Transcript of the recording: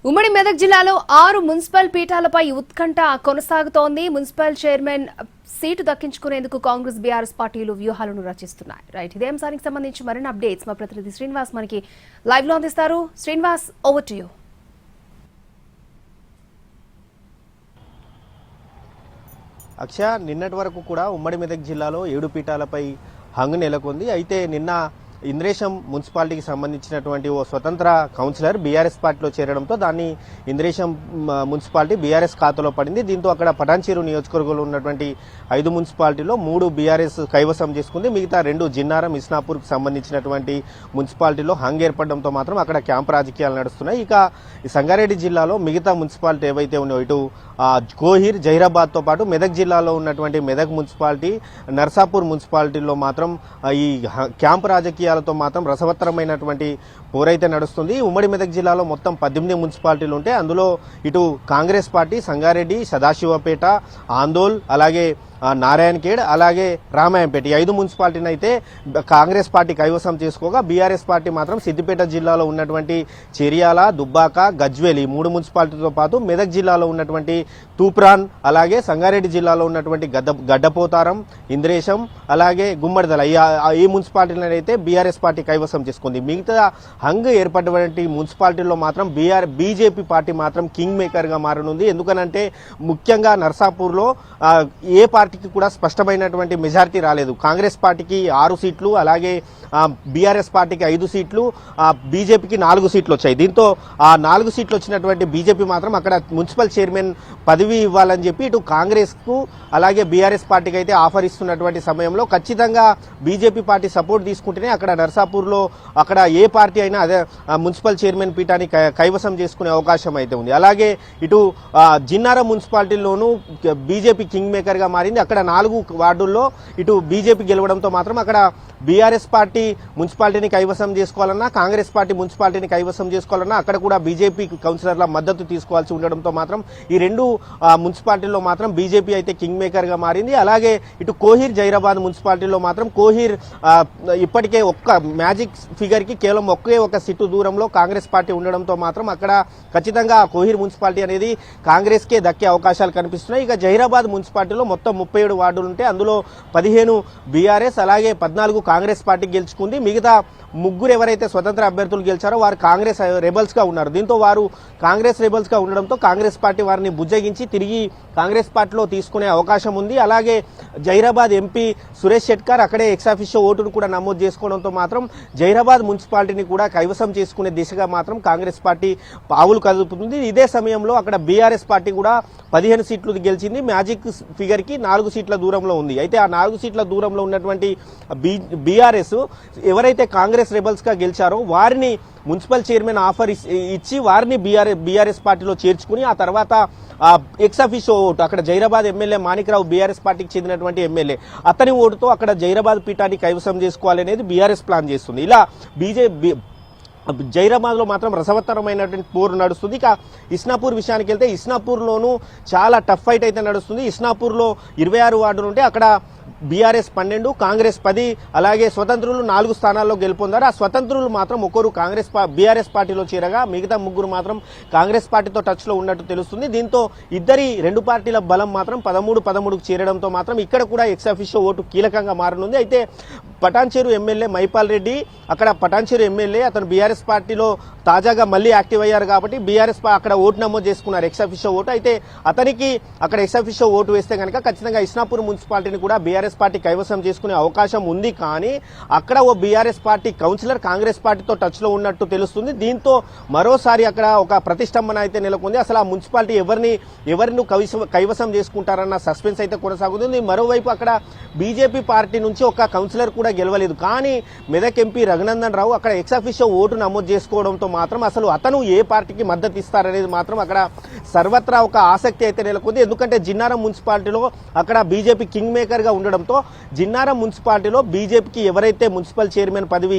ఉమ్మడి మెదక్ జిల్లాలో 6 మున్సిపల్ పీఠాలపై ఉత్కంఠ కొనసాగుతోంది. మున్సిపల్ చైర్మన్ సీటు దక్కించుకునేందుకు కాంగ్రెస్ బీఆర్ఎస్ పార్టీలు వ్యూహాలను రచిస్తున్నాయి. రైట్, ఇదే అంశానికి సంబంధించి మరిన్ని అప్డేట్స్ మా ప్రతినిధి శ్రీనివాస్ మనకి లైవ్ లో అందిస్తారు. Srinivas, over to you. Akshaya, నిన్నటి వరకు కూడా ఉమ్మడి మెదక్ జిల్లాలో 7 పీఠాలపై హంగు నెలకొంది. అయితే నిన్న ఇంద్రేశం మున్సిపాలిటీకి సంబంధించినటువంటి ఓ స్వతంత్ర కౌన్సిలర్ బీఆర్ఎస్ పార్టీలో చేరడంతో దాన్ని ఇంద్రేశం మున్సిపాలిటీ బీఆర్ఎస్ ఖాతాలో పడింది. దీంతో అక్కడ పటాన్చెరు నియోజకవర్గంలో ఉన్నటువంటి 5 మున్సిపాలిటీలో 3 బీఆర్ఎస్ కైవసం చేసుకుంది. మిగతా 2 జిన్నారం, ఇస్నాపూర్కి సంబంధించినటువంటి మున్సిపాలిటీలో హంగ్ ఏర్పడడంతో మాత్రం అక్కడ క్యాంప్ రాజకీయాలు నడుస్తున్నాయి. ఇక సంగారెడ్డి జిల్లాలో మిగతా మున్సిపాలిటీ ఏవైతే ఉన్నాయో ఇటు కోహిర్, జహీరాబాద్తో పాటు మెదక్ జిల్లాలో ఉన్నటువంటి మెదక్ మున్సిపాలిటీ, నర్సాపూర్ మున్సిపాలిటీలో మాత్రం ఈ క్యాంప్ రాజకీయాలతో మాత్రం రసవత్తరమైనటువంటి పోరైతే నడుస్తుంది. ఉమ్మడి మెదక్ జిల్లాలో మొత్తం 18 మున్సిపాలిటీలు ఉంటే అందులో ఇటు కాంగ్రెస్ పార్టీ సంగారెడ్డి, సదాశివపేట, ఆందోల్, అలాగే నారాయణఖేడ్, అలాగే రామాయంపేట, 5 మున్సిపాలిటీని అయితే కాంగ్రెస్ పార్టీ కైవసం చేసుకోగా బీఆర్ఎస్ పార్టీ మాత్రం సిద్దిపేట జిల్లాలో ఉన్నటువంటి చెరియాల, దుబ్బాక, గజ్వేల్ 3 మున్సిపాలిటీతో పాటు మెదక్ జిల్లాలో ఉన్నటువంటి తూప్రాన్, అలాగే సంగారెడ్డి జిల్లాలో ఉన్నటువంటి గడ్డపోతారం, ఇంద్రేశం, అలాగే గుమ్మడిదల ఈ మున్సిపాలిటీలను అయితే బీఆర్ఎస్ పార్టీ కైవసం చేసుకుంది. మిగతా హంగ్ ఏర్పడినటువంటి మున్సిపాలిటీల్లో మాత్రం బీజేపీ పార్టీ మాత్రం కింగ్ మేకర్ గా మారనుంది. ఎందుకనంటే ముఖ్యంగా నర్సాపూర్లో ఏ పార్టీకి కూడా స్పష్టమైనటువంటి మెజారిటీ రాలేదు. కాంగ్రెస్ పార్టీకి 6 సీట్లు, అలాగే బీఆర్ఎస్ పార్టీకి 5 సీట్లు, బీజేపీకి 4 సీట్లు వచ్చాయి. దీంతో ఆ 4 సీట్లు వచ్చినటువంటి బీజేపీ మాత్రం అక్కడ మున్సిపల్ చైర్మన్ పదవి ఇవ్వాలని చెప్పి ఇటు కాంగ్రెస్ కు అలాగే బీఆర్ఎస్ పార్టీకి అయితే ఆఫర్ ఇస్తున్నటువంటి సమయంలో ఖచ్చితంగా బీజేపీ పార్టీ సపోర్ట్ తీసుకుంటేనే అక్కడ నర్సాపూర్లో అక్కడ ఏ పార్టీ అయినా అదే మున్సిపల్ చైర్మన్ పీఠాన్ని కైవసం చేసుకునే అవకాశం అయితే ఉంది. అలాగే ఇటు జిన్నారం మున్సిపాలిటీలోనూ బీజేపీ కింగ్ మేకర్ గా మారింది. అక్కడ 4 వార్డుల్లో ఇటు బీజేపీ గెలవడంతో మాత్రం అక్కడ బీఆర్ఎస్ పార్టీ మున్సిపాలిటీని కైవసం చేసుకోవాలన్నా, కాంగ్రెస్ పార్టీ మున్సిపాలిటీని కైవసం చేసుకోవాలన్నా అక్కడ కూడా బీజేపీ కౌన్సిలర్ల మద్దతు తీసుకోవాల్సి ఉండడంతో మాత్రం ఈ 2 మున్సిపాలిటీల్లో మాత్రం బీజేపీ అయితే కింగ్ మేకర్ గా మారింది. అలాగే ఇటు కోహిర్, జహీరాబాద్ మున్సిపాలిటీలో మాత్రం కోహిర్ ఇప్పటికే ఒక్క మ్యాజిక్ ఫిగర్ కి కేవలం ఒకే ఒక సీటు దూరంలో కాంగ్రెస్ పార్టీ ఉండడంతో మాత్రం అక్కడ ఖచ్చితంగా కోహిర్ మున్సిపాలిటీ అనేది కాంగ్రెస్ కే దక్కే అవకాశాలు కనిపిస్తున్నాయి. ఇక జహీరాబాద్ మున్సిపాలిటీలో మొత్తం 37 వార్డులు ఉంటే అందులో 15 బీఆర్ఎస్, అలాగే 14 కాంగ్రెస్ పార్టీ గెలుచుకుంది. మిగతా 3 ఎవరైతే స్వతంత్ర అభ్యర్థులు గెలిచారో వారు కాంగ్రెస్ రెబల్స్ గా ఉన్నారు. దీంతో వారు కాంగ్రెస్ రెబల్స్ గా ఉండడంతో కాంగ్రెస్ పార్టీ వారిని బుజ్జగించి తిరిగి కాంగ్రెస్ పార్టీలో తీసుకునే అవకాశం ఉంది. అలాగే జహీరాబాద్ ఎంపీ సురేష్ షెట్కర్ అక్కడే ఎక్సాఫిషియో ఓటును కూడా నమోదు చేసుకోవడంతో మాత్రం జహీరాబాద్ మున్సిపాలిటీని కూడా కైవసం చేసుకునే దిశగా మాత్రం కాంగ్రెస్ పార్టీ పావులు కదుపుతుంది. ఇదే సమయంలో అక్కడ బీఆర్ఎస్ పార్టీ కూడా 15 సీట్లు గెలిచింది. మ్యాజిక్ ఫిగర్ కి 4 సీట్ల దూరంలో ఉంది. అయితే ఆ 4 సీట్ల దూరంలో ఉన్నటువంటి బీఆర్ఎస్ ఎవరైతే కాంగ్రెస్ రెబల్స్ గా గెలిచారో వారిని మున్సిపల్ చైర్మన్ ఆఫర్ ఇచ్చి వారిని బీఆర్ఎస్ పార్టీలో చేర్చుకుని ఆ తర్వాత ఎక్సాఫిషో ఓటు అక్కడ జహీరాబాద్ ఎమ్మెల్యే మాణిక్రావు బీఆర్ఎస్ పార్టీకి చెందినటువంటి ఎమ్మెల్యే అతని ఓటుతో అక్కడ జహీరాబాద్ పీఠాన్ని కైవసం చేసుకోవాలనేది బీఆర్ఎస్ ప్లాన్ చేస్తుంది. ఇలా జహీరాబాద్ లో మాత్రం రసవత్తరమైనటువంటి పోరు నడుస్తుంది. ఇక ఇస్నాపూర్ విషయానికి వెళ్తే ఇస్నాపూర్లోనూ చాలా టఫ్ ఫైట్ అయితే నడుస్తుంది. ఇస్నాపూర్లో 26 వార్డులు ఉంటే అక్కడ బీఆర్ఎస్ 12, కాంగ్రెస్ 10, అలాగే స్వతంత్రులు 4 స్థానాల్లో గెలుపొందారు. ఆ స్వతంత్రులు మాత్రం ఒకరు బీఆర్ఎస్ పార్టీలో చేరగా మిగతా 3 మాత్రం కాంగ్రెస్ పార్టీతో టచ్ లో ఉన్నట్టు తెలుస్తుంది. దీంతో 2 పార్టీల బలం మాత్రం 13-13కు చేరడంతో మాత్రం ఇక్కడ కూడా ఎక్సాఫిషియో ఓటు కీలకంగా మారనుంది. అయితే పటాన్చెరు ఎమ్మెల్యే మైపాల్ రెడ్డి అక్కడ పటాన్చెరు ఎమ్మెల్యే అతను బీఆర్ఎస్ పార్టీలో తాజాగా మళ్లీ యాక్టివ్ అయ్యారు కాబట్టి బీఆర్ఎస్ అక్కడ ఓటు నమోదు చేసుకున్నారు, ఎక్సాఫిషియో ఓటు. అయితే అతనికి అక్కడ ఎక్సాఫిషియో ఓటు వేస్తే కనుక ఖచ్చితంగా ఇస్నాపూర్ మున్సిపాలిటీని కూడా బీఆర్ఎస్ పార్టీ కైవసం చేసుకునే అవకాశం ఉంది. కానీ అక్కడ ఓ బీఆర్ఎస్ పార్టీ కౌన్సిలర్ కాంగ్రెస్ పార్టీతో టచ్ లో ఉన్నట్టు తెలుస్తుంది. దీంతో మరోసారి అక్కడ ఒక ప్రతిష్టంభన అయితే నెలకొంది. అసలు ఆ మున్సిపాలిటీ ఎవరిని కైవసం చేసుకుంటారన్న సస్పెన్స్ అయితే కొనసాగుతుంది. మరోవైపు అక్కడ బీజేపీ పార్టీ నుంచి ఒక కౌన్సిలర్ కూడా గెలవలేదు. కానీ మెదక్ ఎంపీ రఘునందన్ రావు అక్కడ ఎక్సాఫిషియో ఓటు నమోదు చేసుకోవడంతో మాత్రం అసలు అతను ఏ పార్టీకి మద్దతు ఇస్తారనేది మాత్రం అక్కడ సర్వత్రా ఒక ఆసక్తి అయితే నెలకొంది. ఎందుకంటే జిన్నారం మున్సిపాలిటీలో అక్కడ బీజేపీ కింగ్ మేకర్ గా ఉండడంతో జిన్నారం మున్సిపాలిటీలో బీజేపీకి ఎవరైతే మున్సిపల్ చైర్మన్ పదవి